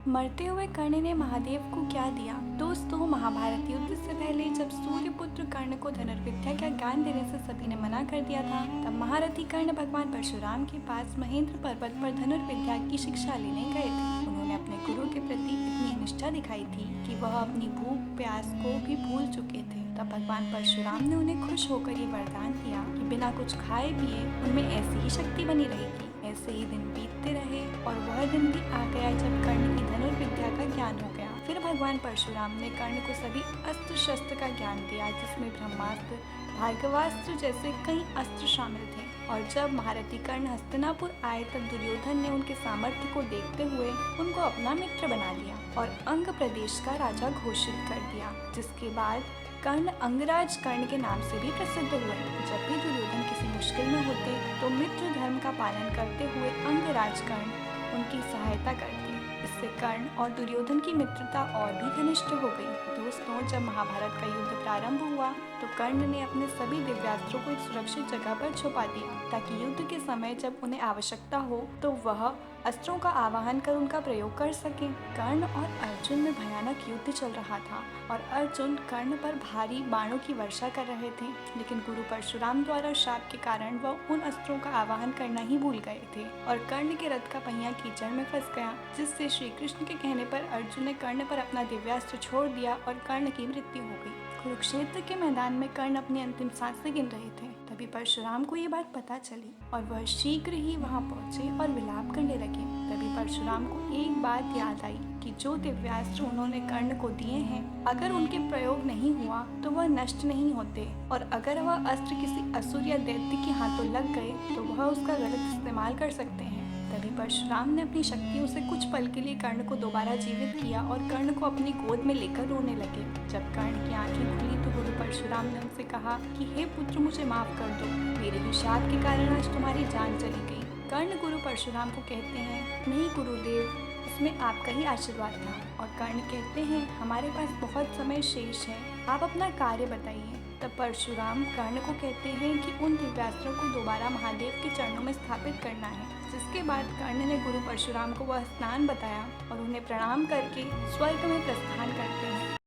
मरते हुए कर्ण ने महादेव को क्या दिया। दोस्तों, महाभारत युद्ध से पहले जब सूर्यपुत्र कर्ण को धनुर्विद्या का ज्ञान देने से सभी ने मना कर दिया था, तब महारथी कर्ण भगवान परशुराम के पास महेंद्र पर्वत पर धनुर्विद्या की शिक्षा लेने गए थे। उन्होंने अपने गुरु के प्रति इतनी निष्ठा दिखाई थी कि वह अपनी भूख प्यास को भी भूल चुके थे। तब भगवान परशुराम ने उन्हें खुश होकर ये वरदान दिया कि बिना कुछ खाए पिए उनमें ऐसी ही शक्ति बनी रहेगी। ऐसे ही दिन बीतते रहे और वह दिन भी आ गया जब कर्ण की धनुर्विद्या का ज्ञान हो गया। फिर भगवान परशुराम ने कर्ण को सभी अस्त्र शस्त्र का ज्ञान दिया, जिसमें ब्रह्मास्त्र, भार्गवास्त्र जैसे कई अस्त्र शामिल थे। और जब महारथी कर्ण हस्तिनापुर आए तब दुर्योधन ने उनके सामर्थ्य को देखते हुए उनको अपना मित्र बना लिया और अंग प्रदेश का राजा घोषित कर दिया, जिसके बाद कर्ण अंगराज कर्ण के नाम से भी प्रसिद्ध हुए। जब भी दुर्योधन किसी मुश्किल में होते तो मित्र धर्म का पालन करते हुए अंगराज कर्ण उनकी सहायता करते। इससे कर्ण और दुर्योधन की मित्रता और भी घनिष्ठ हो गई। दोस्तों, जब महाभारत का युद्ध प्रारंभ हुआ तो कर्ण ने अपने सभी दिव्यास्त्रों को एक सुरक्षित जगह पर छुपा दिया, ताकि युद्ध के समय जब उन्हें आवश्यकता हो तो वह अस्त्रों का आवाहन कर उनका प्रयोग कर सके। कर्ण और अर्जुन में भयानक युद्ध चल रहा था और अर्जुन कर्ण पर भारी बाणों की वर्षा कर रहे थे, लेकिन गुरु परशुराम द्वारा शाप के कारण वह उन अस्त्रों का आवाहन करना ही भूल गए थे और कर्ण के रथ का पहिया कीचड़ में फंस गया, जिससे श्री कृष्ण के कहने पर अर्जुन ने कर्ण पर अपना दिव्यास्त्र छोड़ दिया और कर्ण की मृत्यु हो गई। कुरुक्षेत्र के मैदान में कर्ण अपनी अंतिम सांसें गिन रहे थे। तभी परशुराम को ये बात पता चली और वह शीघ्र ही वहां पहुंचे और विलाप करने लगे। तभी परशुराम को एक बात याद आई कि जो दिव्यास्त्र उन्होंने कर्ण को दिए हैं, अगर उनके प्रयोग नहीं हुआ तो वह नष्ट नहीं होते, और अगर वह अस्त्र किसी असुर या दैत्य के हाथों लग गए तो वह उसका गलत इस्तेमाल कर सकते हैं। तभी परशुराम ने अपनी शक्तियों से कुछ पल के लिए कर्ण को दोबारा जीवित किया और कर्ण को अपनी गोद में लेकर रोने लगे। जब कर्ण की आंखें खुली तो गुरु परशुराम ने उनसे कहा कि हे पुत्र, मुझे माफ कर दो, मेरे ही शाप के कारण आज तुम्हारी जान चली गई। कर्ण गुरु परशुराम को कहते हैं, नहीं गुरुदेव, इसमें आपका ही आशीर्वाद था। और कर्ण कहते हैं, हमारे पास बहुत समय शेष है, आप अपना कार्य बताइए। तब परशुराम कर्ण को कहते हैं कि उन दिव्यास्त्रों को दोबारा महादेव के चरणों में स्थापित करना है। जिसके बाद कर्ण ने गुरु परशुराम को वह स्नान बताया और उन्हें प्रणाम करके स्वर्ग में प्रस्थान करते हैं।